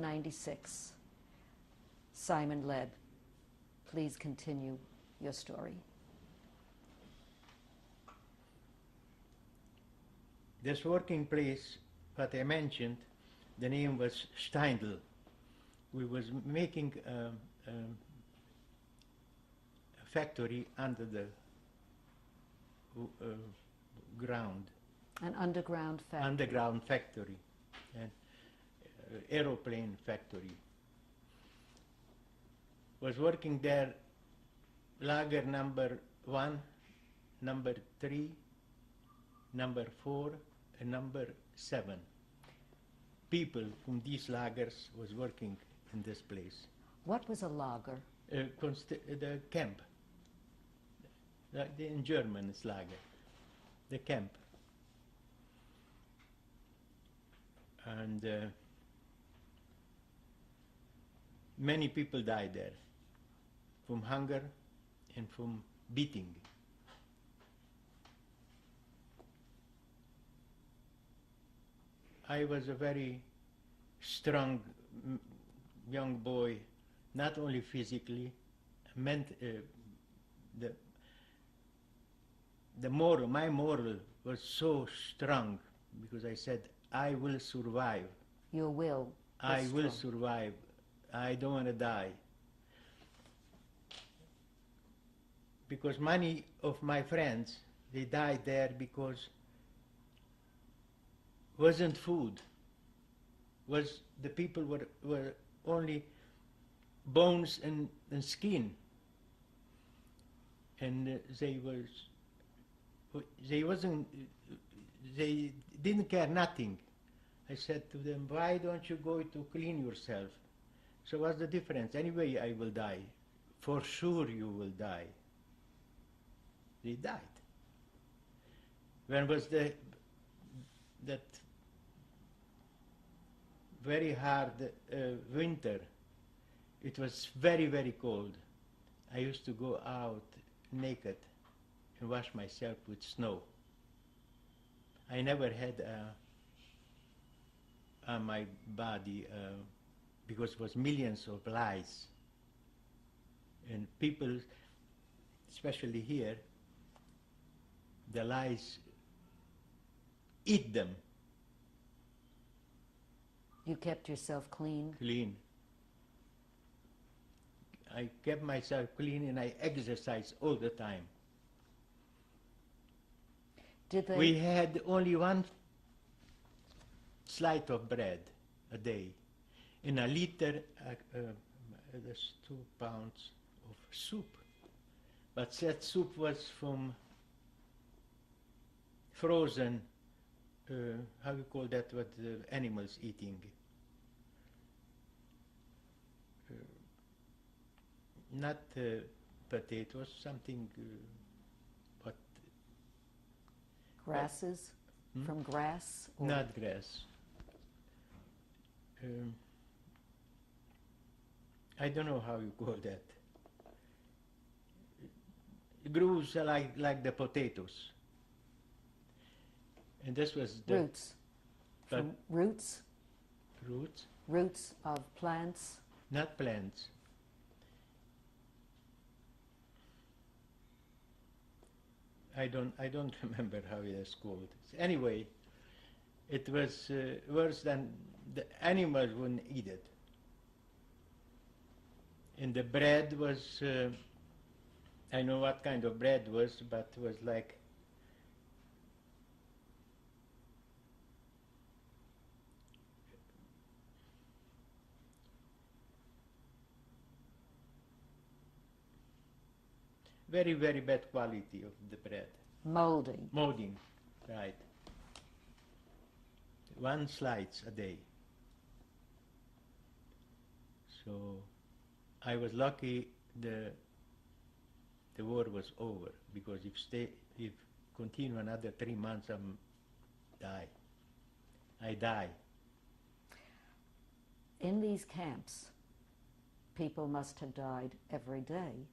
1996. Simon Led, please continue your story. This working place, what I mentioned, the name was Steindl. We was making a factory under the ground. An underground factory. Underground factory, and aeroplane factory. Was working there, lager number 1, number 3, number 4, and number 7. People from these lagers was working in this place. What was a lager? The camp. In German it's lager. The camp. And many people died there from hunger and from beating. I was a very strong young boy, not only physically, my moral was so strong because I said, I will survive. Your will. I will survive. I don't want to die. Because many of my friends, they died there because wasn't food. The people were only bones and skin. And they didn't care nothing. I said to them, why don't you go to clean yourself? So what's the difference? Anyway, I will die. For sure you will die. They died. When was that very hard winter? It was very, very cold. I used to go out naked and wash myself with snow. I never had on my body because it was millions of lice. And people, especially here, the lice eat them. You kept yourself clean? Clean. I kept myself clean and I exercised all the time. We had only one slice of bread a day. In a liter, that's 2 pounds of soup. But that soup was from frozen, how you call that, what the animals eating? Not potatoes, something, what? Grasses? From grass? Or? Not grass. I don't know how you call that. It grows like the potatoes. And this was the... Roots. From roots? Roots? Roots of plants? Not plants. I don't remember how it is called. Anyway, it was worse than the animals wouldn't eat it. And the bread was, I know what kind of bread was, but it was like very, very bad quality of the bread. Molding. Molding, right. 1 slice a day. So I was lucky the war was over, because if continue another 3 months, I die. In these camps, people must have died every day.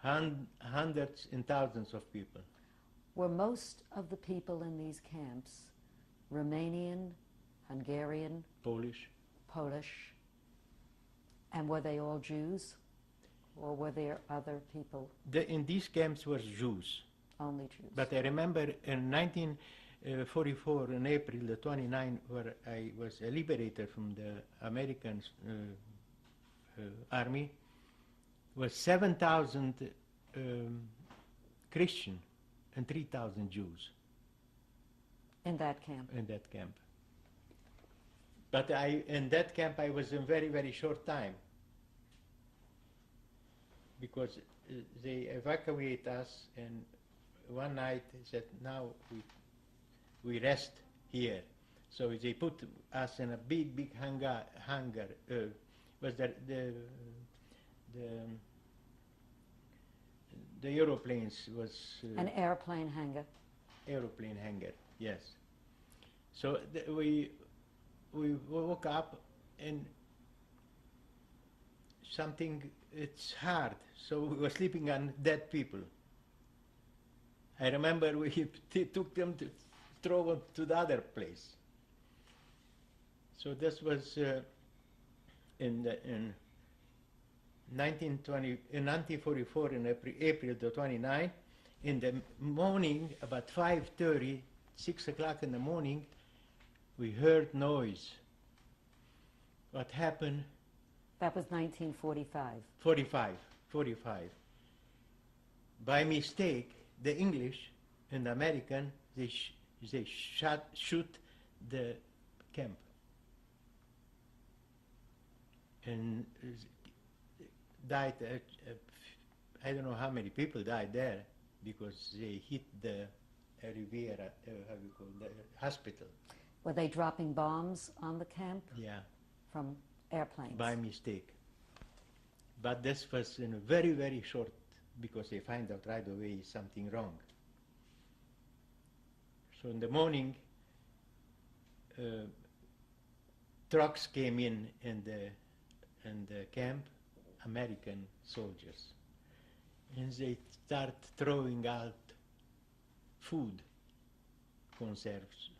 Hundreds and thousands of people. Were most of the people in these camps Romanian, Hungarian, Polish, Polish. And were they all Jews? Or were there other people, In these camps was Jews. only Jews? But I remember in 1944, in April the 29th, where I was liberated from the American army, was 7,000 Christian and 3,000 Jews In that camp? in that camp. But in that camp I was in very, very short time, because they evacuate us, and one night they said, now we rest here. So they put us in a big, big hangar. Was the aeroplanes was An airplane hangar? aeroplane hangar, yes. So we woke up and something, it's hard. So we were sleeping on dead people. I remember we took them to throw them to the other place. So this was in 1944, in April the 29th. In the morning, about 5:30, 6 o'clock in the morning, we heard noise. What happened? That was 1945. 45. By mistake, the English and the American, they shoot the camp. And died, I don't know how many people died there, because they hit the Riviera, how you call it, the hospital. Were they dropping bombs on the camp Yeah, from airplanes? by mistake. But this was in a very, very short, because they find out right away something wrong. So in the morning, trucks came in the camp, American soldiers, and they start throwing out food, conserves.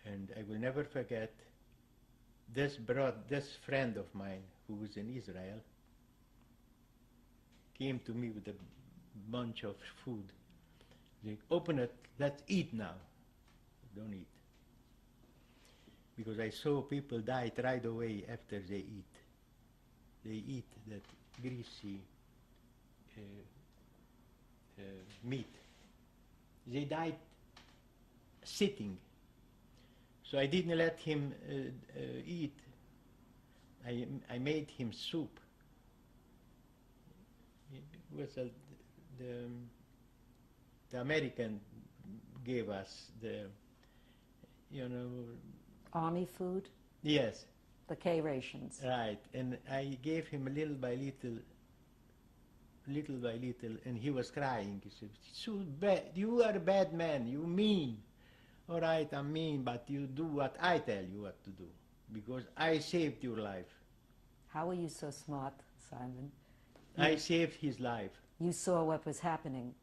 And I will never forget, this friend of mine who was in Israel came to me with a bunch of food. They open it, let's eat now. Don't eat. Because I saw people die right away after they eat. They eat that greasy meat. They died sitting. So I didn't let him eat. I made him soup. It was the American gave us the, Army food? yes, The K rations? right. And I gave him little by little, and he was crying. He said, so bad, you are a bad man, you mean. All right, I'm mean, but you do what I tell you what to do, because I saved your life. How are you so smart, Simon? I saved his life. You saw what was happening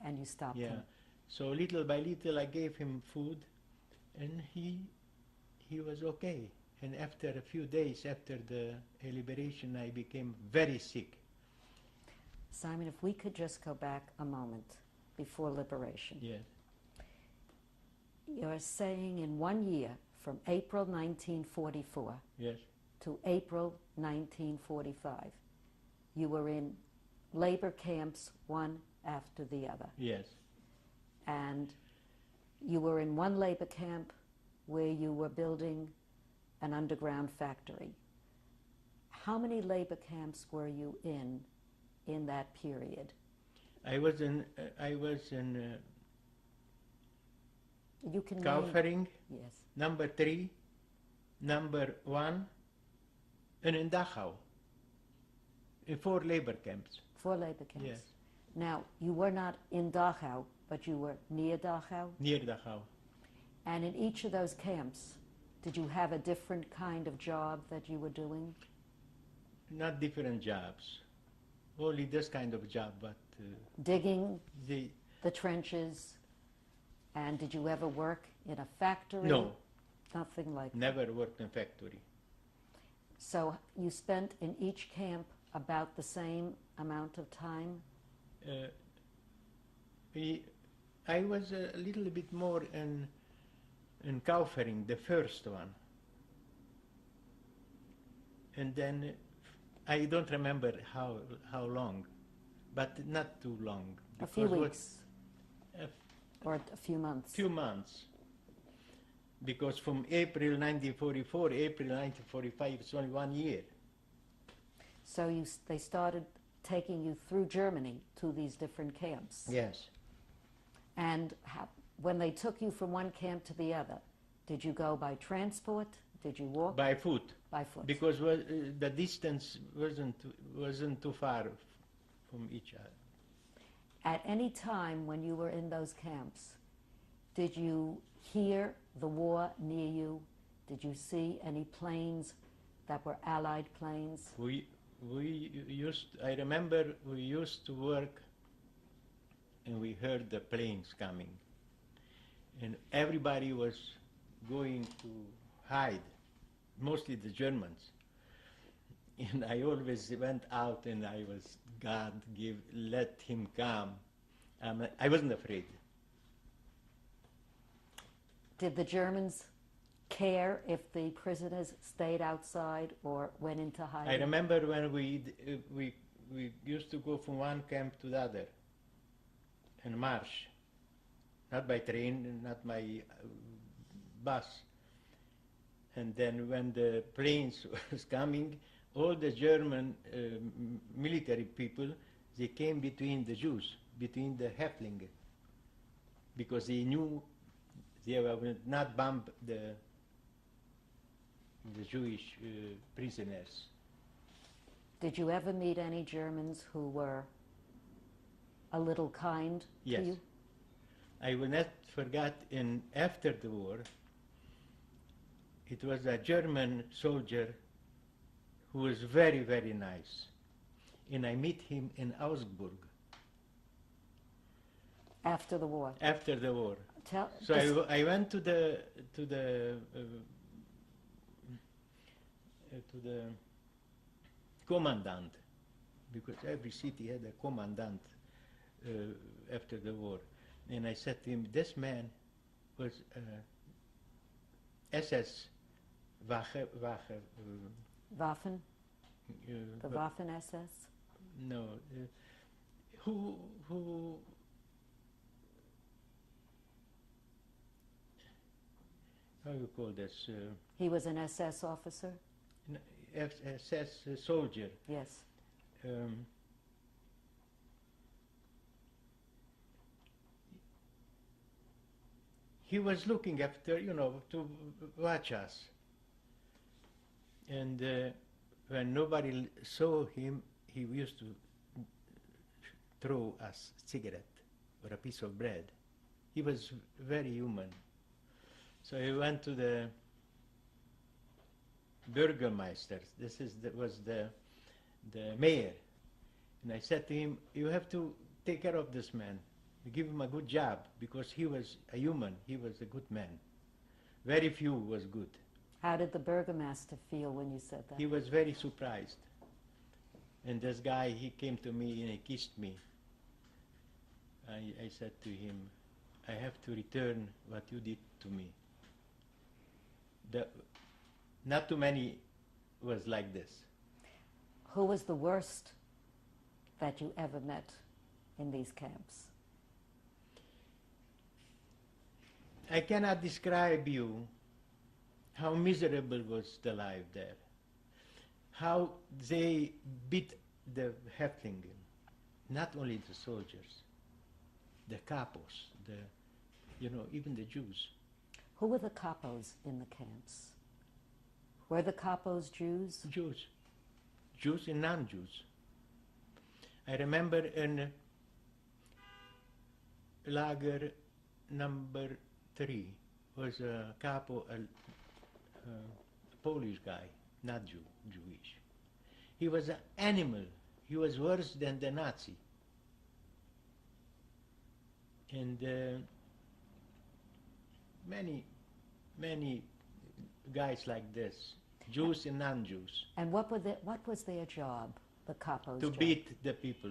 and you stopped Yeah. him. So little by little I gave him food, and he was okay. And after a few days after the liberation, I became very sick. Simon, if we could just go back a moment before liberation. Yes. You're saying in 1 year, from April 1944 Yes. to April 1945, you were in labor camps one after the other. Yes. And you were in one labor camp where you were building an underground factory. How many labor camps were you in that period? I was in You can name. Kaufering, Yes. number 3, number 1, and in Dachau, in 4 labor camps. 4 labor camps. Yes. Now, you were not in Dachau, but you were near Dachau. Near Dachau. And in each of those camps, did you have a different kind of job that you were doing? Not different jobs, only this kind of job, but Digging the the trenches? And did you ever work in a factory? no, Nothing like that. Never worked in factory. So you spent in each camp about the same amount of time? Uh, I was a little bit more in Kaufering, the first one. And then I don't remember how long, but not too long. A few weeks A or a few months? few months. Because from April 1944, April 1945, it's only 1 year. So they started taking you through Germany to these different camps. Yes. And when they took you from one camp to the other, did you go by transport? Did you walk? By foot. By foot. Because the distance wasn't too far from each other. At any time when you were in those camps, did you hear the war near you? Did you see any planes that were Allied planes? I remember we used to work and we heard the planes coming. And everybody was going to hide, mostly the Germans. And I always went out and I was, God, let him come. I wasn't afraid. Did the Germans care if the prisoners stayed outside or went into hiding? I remember when we used to go from one camp to the other and march, not by train, not by bus. And then when the planes was coming, all the German military people, they came between the Jews, between the Häftlinge, because they knew they would not bomb the Jewish prisoners. Did you ever meet any Germans who were a little kind Yes. to you? I will not forget after the war, it was a German soldier who was very, very nice. And I met him in Augsburg After the war? after the war. This- So I went to the commandant, because every city had a commandant after the war, and I said to him, "This man was SS Wache, Waffen? The uh, Waffen SS? no, who how you call this? He was an SS officer? SS soldier. Yes. He was looking after, to watch us. And when nobody saw him, he used to throw us a cigarette or a piece of bread. He was very human. So he went to the Bürgermeister. Was the mayor. And I said to him, "You have to take care of this man. Give him a good job, because he was a human. He was a good man. Very few was good." How did the Burgomaster feel when you said that? He was very surprised. And this guy, he came to me and he kissed me. I said to him, "I have to return what you did to me." Not too many was like this. Who was the worst that you ever met in these camps? I cannot describe you how miserable was the life there. How they beat the Häftlingen, not only the soldiers, the capos, even the Jews. Who were the capos in the camps? Were the capos Jews? Jews and non-Jews. I remember in Lager number 3 was a capo, a Polish guy, not Jewish. He was an animal. He was worse than the Nazi. And many guys like this, Jews and non-Jews, And what was their job, the capos' to job? beat the people.